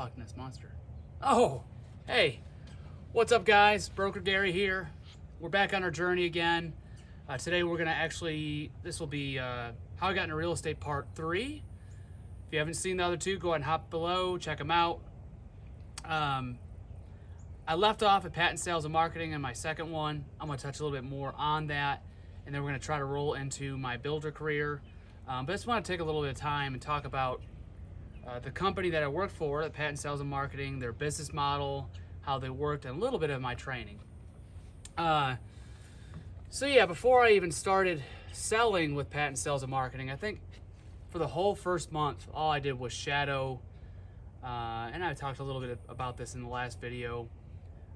Loch Ness Monster. Oh, hey, what's up, guys? Broker Gary here. We're back on our journey again. Today we're gonna this will be how I got into real estate part 3. If you haven't seen the other 2, go ahead and hop below, check them out. I left off at patent sales and marketing in my second one. I'm gonna touch a little bit more on that, and then we're gonna try to roll into my builder career. But I just want to take a little bit of time and talk about the company that I worked for, the patent sales and marketing, their business model, how they worked, and a little bit of my training. So yeah, before I even started selling with patent sales and marketing, I think for the whole first month, all I did was shadow, and I talked a little bit about this in the last video.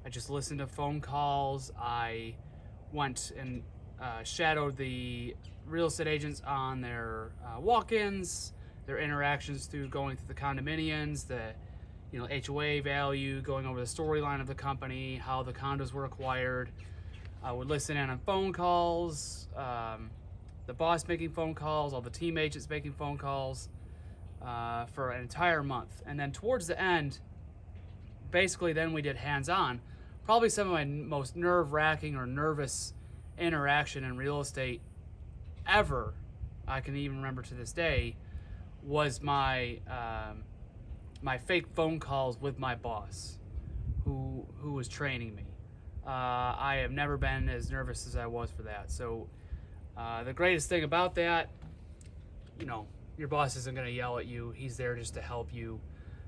I just listened to phone calls. I went and shadowed the real estate agents on their walk-ins, their interactions through going through the condominiums, the HOA value, going over the storyline of the company, how the condos were acquired. I would listen in on phone calls, the boss making phone calls, all the team agents making phone calls for an entire month. And then towards the end, basically then we did hands-on. Probably some of my most nerve-wracking or nervous interaction in real estate ever, I can even remember to this day, was my my fake phone calls with my boss who was training me. I have never been as nervous as I was for that. So the greatest thing about that, your boss isn't going to yell at you. He's there just to help you.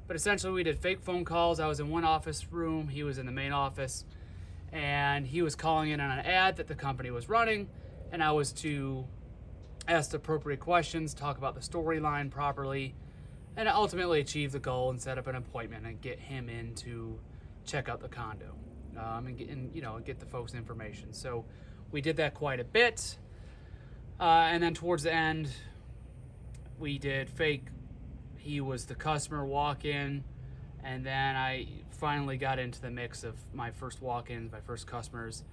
But essentially we did fake phone calls. I was in one office room, he was in the main office, and he was calling in on an ad that the company was running, and I was to ask appropriate questions, talk about the storyline properly, and ultimately achieve the goal and set up an appointment and get him in to check out the condo and get the folks information. So we did that quite a bit, and then towards the end we did fake. He was the customer walk-in, and then I finally got into the mix of my first walk-ins, my first customers.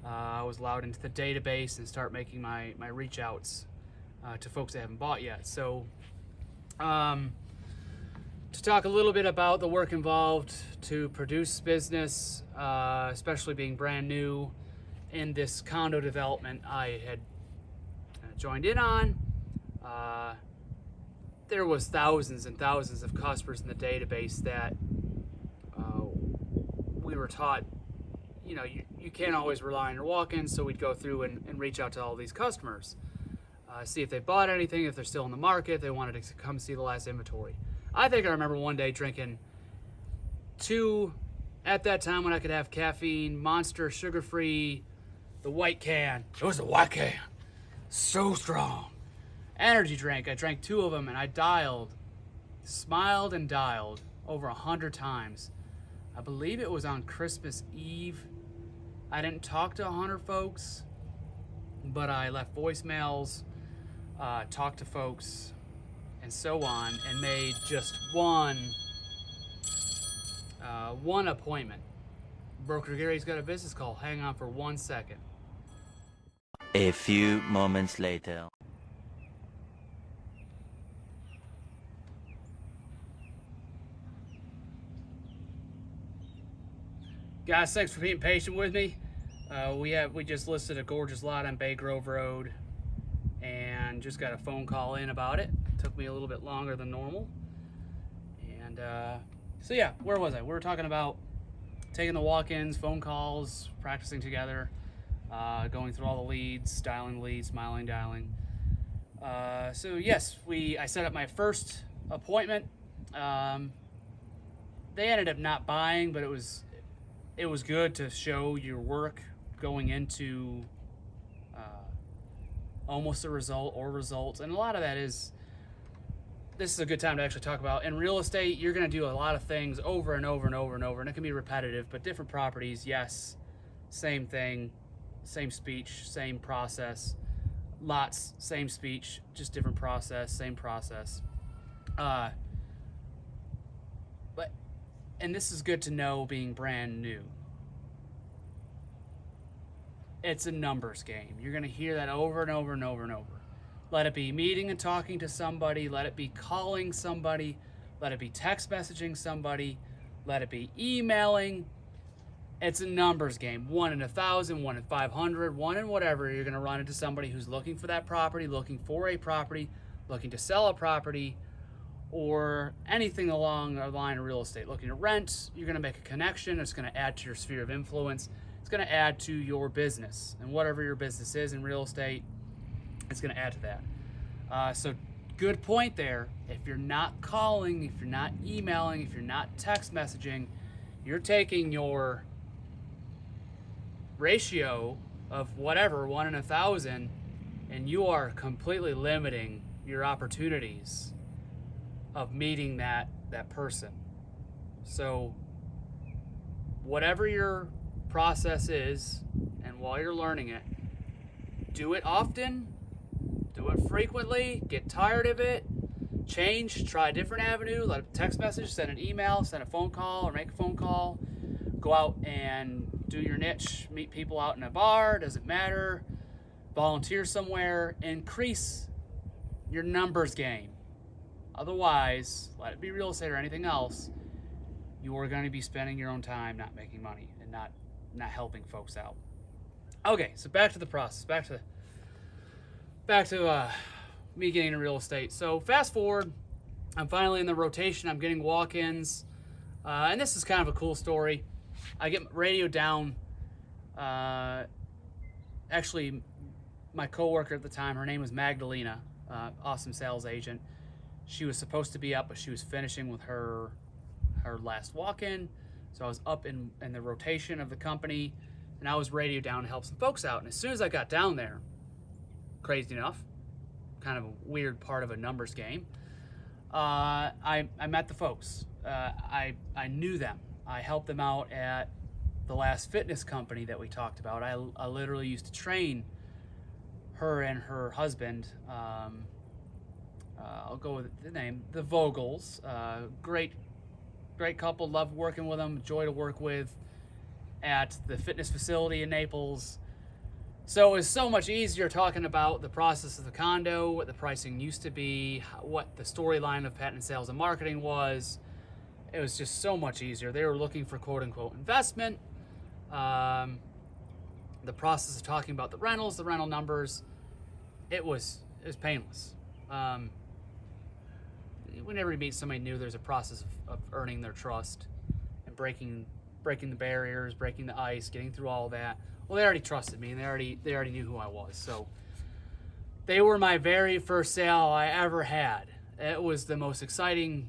I was allowed into the database and start making my reach outs to folks that haven't bought yet. So to talk a little bit about the work involved to produce business, especially being brand new in this condo development I had joined in on. There was thousands and thousands of customers in the database that we were taught, you can't always rely on your walk-ins, so we'd go through and reach out to all these customers, see if they bought anything, if they're still in the market, they wanted to come see the last inventory. I think I remember one day drinking 2, at that time when I could have caffeine, Monster, sugar-free, the white can. It was a white can. So strong. Energy drink. I drank 2 of them, and I smiled and dialed over 100 times. I believe it was on Christmas Eve. I didn't talk to 100 folks, but I left voicemails, talked to folks, and so on, and made just one appointment. Broker Gary's got a business call. Hang on for 1 second. A few moments later. Guys, thanks for being patient with me. We just listed a gorgeous lot on Bay Grove Road and just got a phone call in about it. Took me a little bit longer than normal. And so yeah, where was I? We were talking about taking the walk-ins, phone calls, practicing together, going through all the leads, dialing leads, smiling, dialing. So yes, I set up my first appointment. They ended up not buying, but it was good to show your work going into almost a result or results. And a lot of that this is a good time to actually talk about. In real estate, you're going to do a lot of things over and over and over and over, and it can be repetitive, but different properties, yes, same thing, same speech, same process. Lots, same speech, just different process, same process. And this is good to know being brand new. It's a numbers game. You're going to hear that over and over and over and over. Let it be meeting and talking to somebody. Let it be calling somebody. let it be text messaging somebody, let it be emailing. It's a numbers game. 1 in 1,000, 1 in 500, 1 in whatever. You're going to run into somebody who's looking for that property, looking for a property, looking to sell a property, or anything along the line of real estate. Looking to rent, you're going to make a connection. It's going to add to your sphere of influence. It's going to add to your business. And whatever your business is in real estate, it's going to add to that. So good point there. If you're not calling, if you're not emailing, if you're not text messaging, you're taking your ratio of whatever, 1 in 1,000, and you are completely limiting your opportunities of meeting that person. So whatever your process is, and while you're learning it, do it often, do it frequently, get tired of it, change, try a different avenue, let a text message, send an email, send a phone call, or make a phone call, go out and do your niche, meet people out in a bar, doesn't matter, volunteer somewhere, increase your numbers game. Otherwise, let it be real estate or anything else, you are going to be spending your own time not making money and not helping folks out. Okay, so back to the process, back to me getting into real estate. So fast forward, I'm finally in the rotation. I'm getting walk-ins, and this is kind of a cool story. I get radio down. Actually, my coworker at the time, her name was Magdalena, awesome sales agent. She was supposed to be up, but she was finishing with her last walk-in. So I was up in the rotation of the company, and I was radio down to help some folks out. And as soon as I got down there, crazy enough, kind of a weird part of a numbers game, I met the folks. I knew them. I helped them out at the last fitness company that we talked about. I literally used to train her and her husband. I'll go with the name, the Vogels. Great couple. Love working with them. Joy to work with at the fitness facility in Naples. So it was so much easier talking about the process of the condo, what the pricing used to be, what the storyline of patent sales and marketing was. It was just so much easier. They were looking for quote unquote investment. The process of talking about the rentals, the rental numbers, it was painless. Whenever you meet somebody new, there's a process of earning their trust and breaking the barriers, breaking the ice, getting through all that. Well, they already trusted me, and they already knew who I was. So they were my very first sale I ever had. It was the most exciting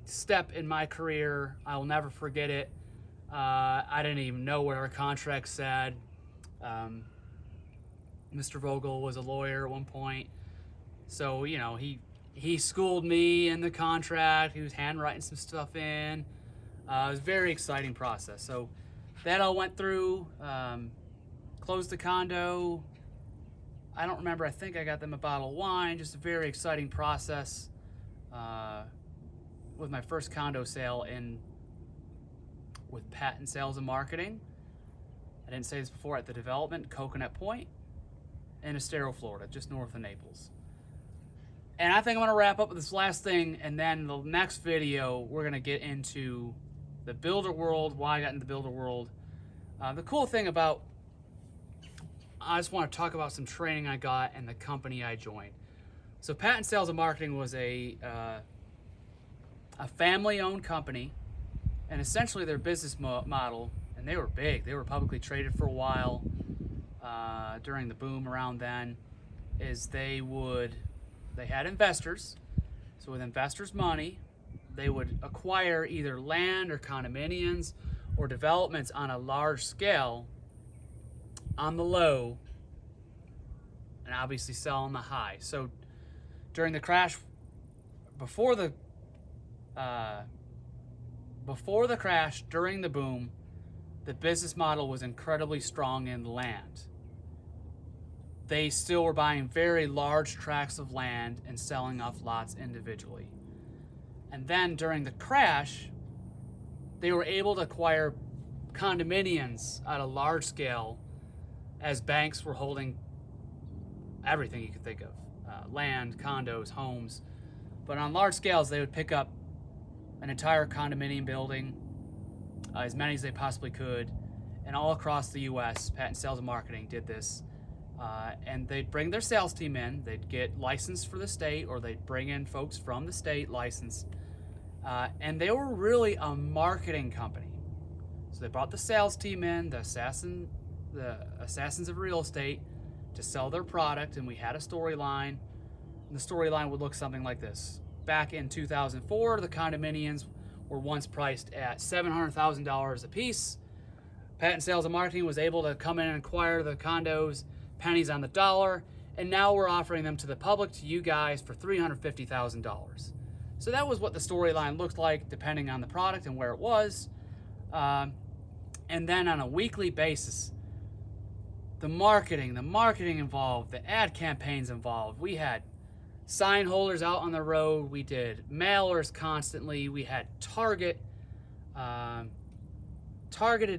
step in my career. I will never forget it. I didn't even know what our contract said. Mr. Vogel was a lawyer at one point, so he schooled me in the contract. He was handwriting some stuff in. It was a very exciting process. So that all went through. Closed the condo. I don't remember. I think I got them a bottle of wine. Just a very exciting process with my first condo sale with patent sales and marketing. I didn't say this before, at the development, Coconut Point in Estero, Florida, just north of Naples. And I think I'm going to wrap up with this last thing, and then the next video, we're going to get into the builder world, why I got into the builder world. The cool thing about, I just want to talk about some training I got and the company I joined. So Patent Sales and Marketing was a family-owned company, and essentially their business model, and they were big, they were publicly traded for a while during the boom around then, is they had investors. So with investors' money, they would acquire either land or condominiums or developments on a large scale on the low, and obviously sell on the high. So during the crash, before the crash, during the boom, the business model was incredibly strong in land. They still were buying very large tracts of land and selling off lots individually. And then during the crash, they were able to acquire condominiums at a large scale as banks were holding everything you could think of. Land, condos, homes. But on large scales, they would pick up an entire condominium building, as many as they possibly could, and all across the U.S. Patent Sales and Marketing did this. And they'd bring their sales team in, they'd get licensed for the state, or they'd bring in folks from the state licensed, and they were really a marketing company. So they brought the sales team in, the assassins of real estate, to sell their product, and we had a storyline. And the storyline would look something like this. Back in 2004, the condominiums were once priced at $700,000 a piece. Patent Sales and Marketing was able to come in and acquire the condos pennies on the dollar, and now we're offering them to the public, to you guys, for $350,000. So that was what the storyline looked like, depending on the product and where it was. And then on a weekly basis, the marketing involved, the ad campaigns involved. We had sign holders out on the road. We did mailers constantly. We had targeted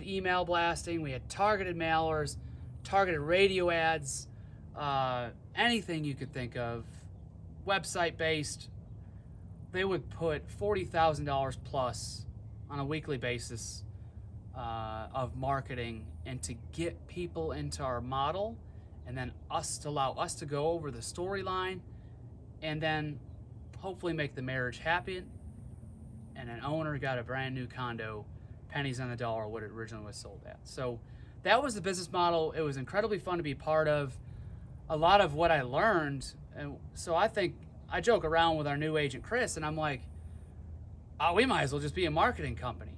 email blasting. We had targeted mailers, targeted radio ads, anything you could think of, website based. They would put $40,000 plus on a weekly basis of marketing, and to get people into our model, and then allow us to go over the storyline, and then hopefully make the marriage happen, and an owner got a brand new condo, pennies on the dollar, what it originally was sold at. So that was the business model. It was incredibly fun to be part of. A lot of what I learned, and so I think I joke around with our new agent Chris, and I'm like, oh, we might as well just be a marketing company.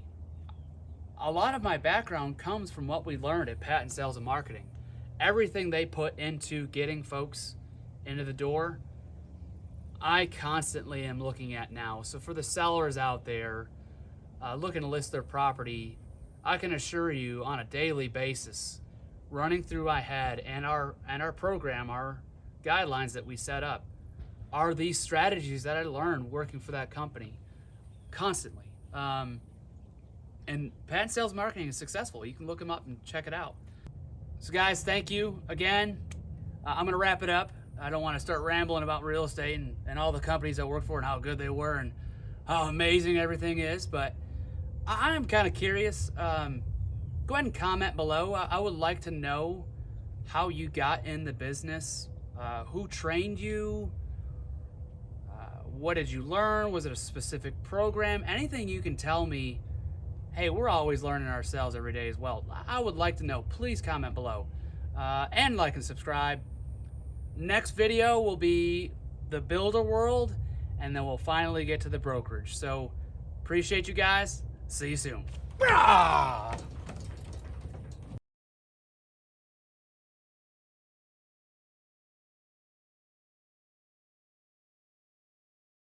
A lot of my background comes from what we learned at Patent Sales and Marketing. Everything they put into getting folks into the door, I constantly am looking at now. So for the sellers out there looking to list their property, I can assure you on a daily basis, running through my head and our program, our guidelines that we set up, are these strategies that I learned working for that company constantly. And Patent Sales Marketing is successful. You can look them up and check it out. So guys, thank you again. I'm gonna wrap it up. I don't wanna start rambling about real estate and all the companies I work for and how good they were and how amazing everything is, but I'm kind of curious. Go ahead and comment below. I would like to know how you got in the business, who trained you, what did you learn? Was it a specific program? Anything you can tell me. Hey, we're always learning ourselves every day as well. I would like to know. Please comment below. And like and subscribe. Next video will be the builder world, and then we'll finally get to the brokerage. So appreciate you guys. See you soon.